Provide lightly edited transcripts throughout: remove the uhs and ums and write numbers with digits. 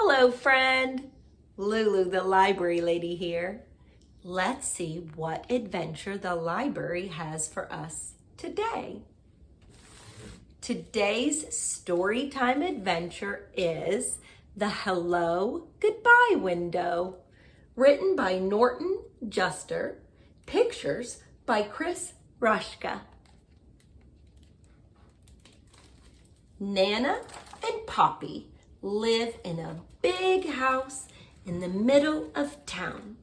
Hello, friend. Lulu, the library lady here. Let's see what adventure the library has for us today. Today's story time adventure is The Hello Goodbye Window, written by Norton Juster, pictures by Chris Rushka. Nana and Poppy live in a big house in the middle of town.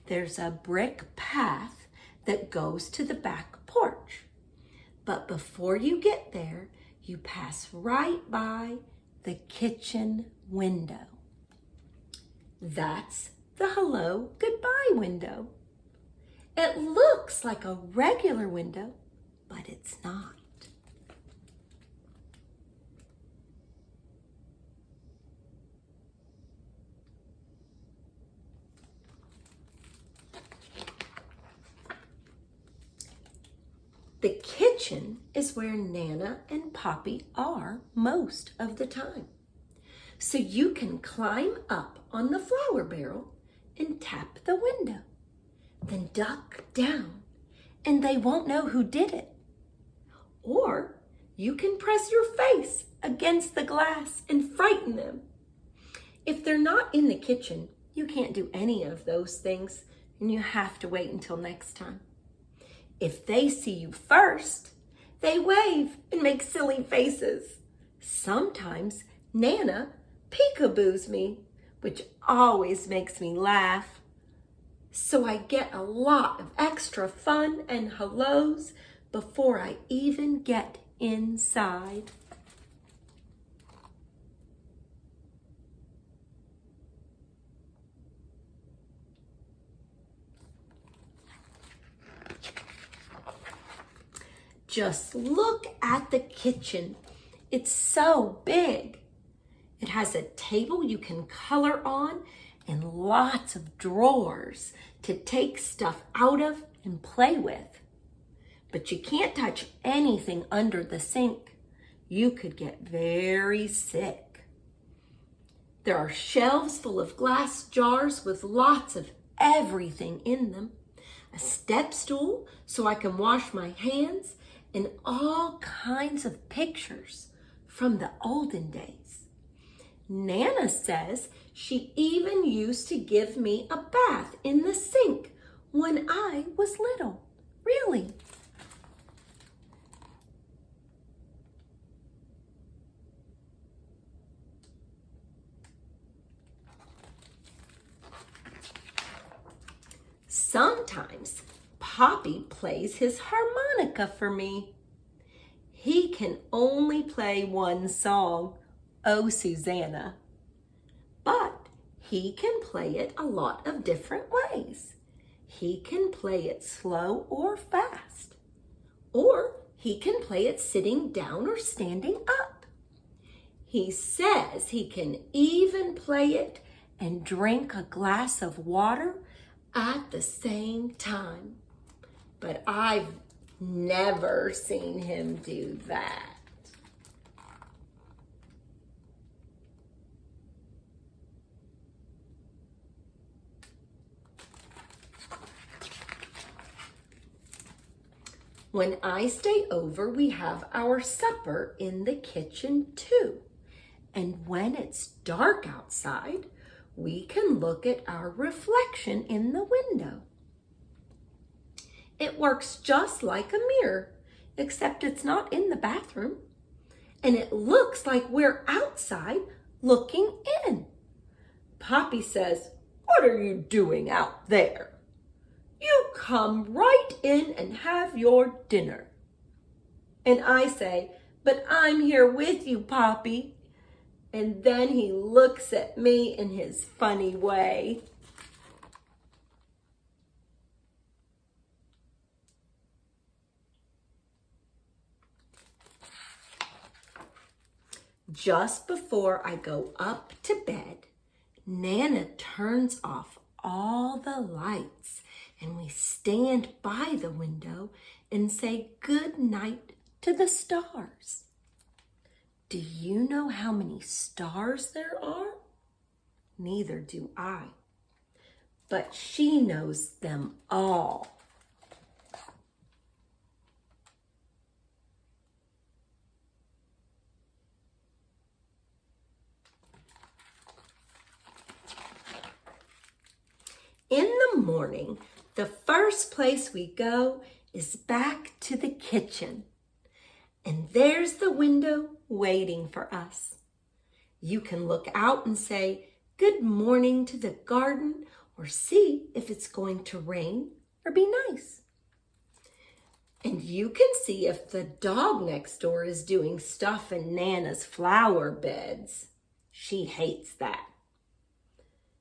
There's a brick path that goes to the back porch. But before you get there, you pass right by the kitchen window. That's the hello goodbye window. It looks like a regular window, but it's not. The kitchen is where Nana and Poppy are most of the time. So you can climb up on the flour barrel and tap the window. Then duck down and they won't know who did it. Or you can press your face against the glass and frighten them. If they're not in the kitchen, you can't do any of those things and you have to wait until next time. If they see you first, they wave and make silly faces. Sometimes Nana peekaboos me, which always makes me laugh. So I get a lot of extra fun and hellos before I even get inside. Just look at the kitchen. It's so big. It has a table you can color on and lots of drawers to take stuff out of and play with. But you can't touch anything under the sink. You could get very sick. There are shelves full of glass jars with lots of everything in them. A step stool so I can wash my hands, and all kinds of pictures from the olden days. Nana says she even used to give me a bath in the sink when I was little. Really? Sometimes Poppy plays his harmonica for me. He can only play one song, Oh Susanna, but he can play it a lot of different ways. He can play it slow or fast, or he can play it sitting down or standing up. He says he can even play it and drink a glass of water at the same time. But I've never seen him do that. When I stay over, we have our supper in the kitchen too. And when it's dark outside, we can look at our reflection in the window. It works just like a mirror, except it's not in the bathroom. And it looks like we're outside looking in. Poppy says, "What are you doing out there? You come right in and have your dinner." And I say, "But I'm here with you, Poppy." And then he looks at me in his funny way. Just before I go up to bed, Nana turns off all the lights and we stand by the window and say good night to the stars. Do you know how many stars there are? neither do I. But she knows them all. In the morning, the first place we go is back to the kitchen. And there's the window waiting for us. You can look out and say, "Good morning" to the garden, or see if it's going to rain or be nice. And you can see if the dog next door is doing stuff in Nana's flower beds. She hates that.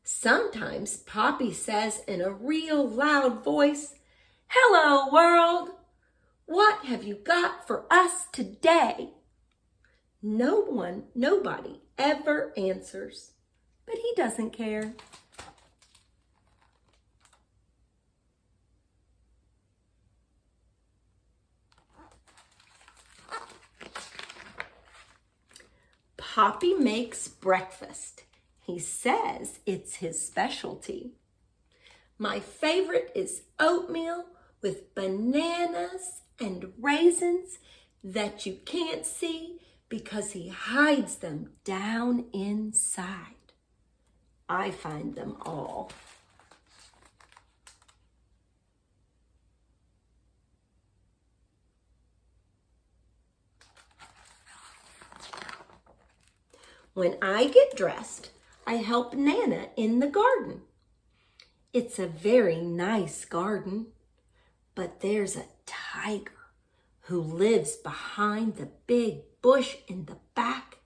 Sometimes Poppy says in a real loud voice, "Hello, world. What have you got for us today?" Nobody ever answers, but he doesn't care. Poppy makes breakfast. He says it's his specialty. My favorite is oatmeal with bananas and raisins that you can't see because he hides them down inside. I find them all. When I get dressed, I help Nana in the garden. It's a very nice garden, but there's a tiger who lives behind the big bush in the back,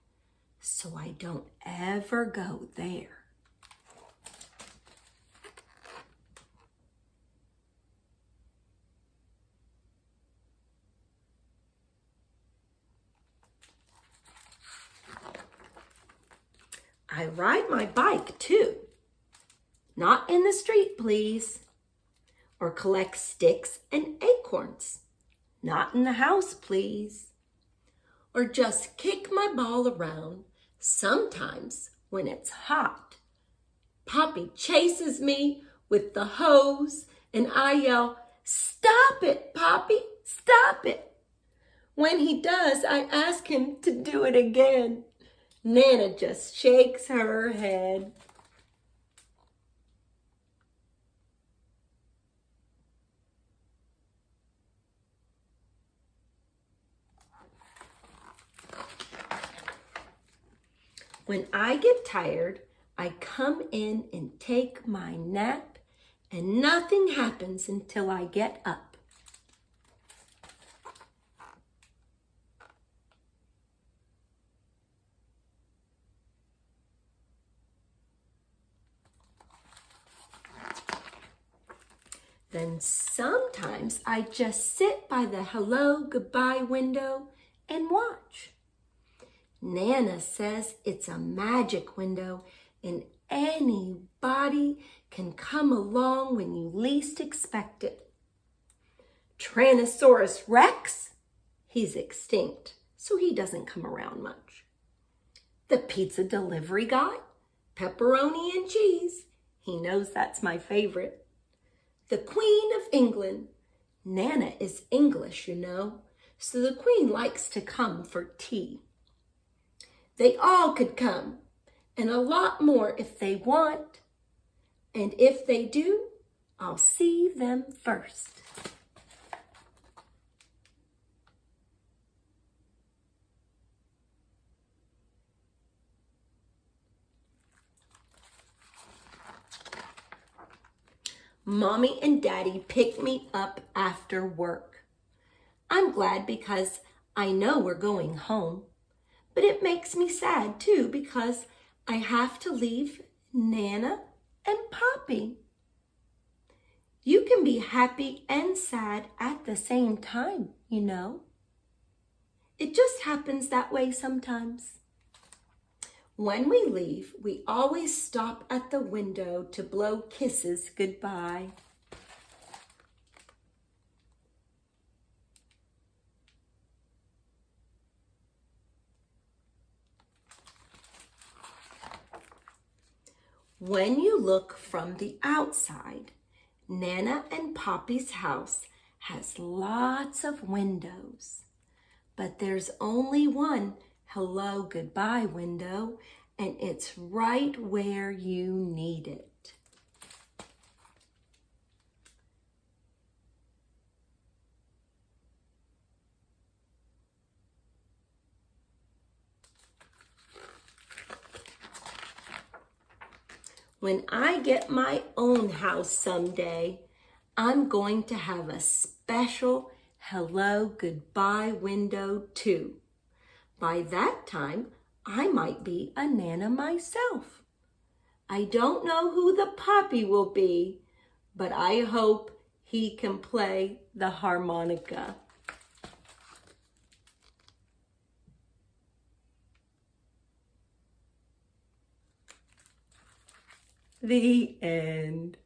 so I don't ever go there. I ride my bike too. Not in the street, please. Or collect sticks and acorns. Not in the house, please. Or just kick my ball around, sometimes when it's hot. Poppy chases me with the hose and I yell, "Stop it, Poppy, stop it." When he does, I ask him to do it again. Nana just shakes her head. When I get tired, I come in and take my nap, and nothing happens until I get up. Then sometimes I just sit by the hello, goodbye window and watch. Nana says it's a magic window and anybody can come along when you least expect it. Tyrannosaurus Rex, he's extinct, so he doesn't come around much. The pizza delivery guy, pepperoni and cheese, he knows that's my favorite. The Queen of England, Nana is English, you know, so the Queen likes to come for tea. They all could come, and a lot more if they want. And if they do, I'll see them first. Mommy and Daddy pick me up after work. I'm glad because I know we're going home. But it makes me sad too because I have to leave Nana and Poppy. You can be happy and sad at the same time, you know. It just happens that way sometimes. When we leave, we always stop at the window to blow kisses goodbye. When you look from the outside, Nana and Poppy's house has lots of windows, but there's only one hello goodbye window, and it's right where you need it. When I get my own house someday, I'm going to have a special hello goodbye window too. By that time, I might be a Nana myself. I don't know who the Poppy will be, but I hope he can play the harmonica. The end.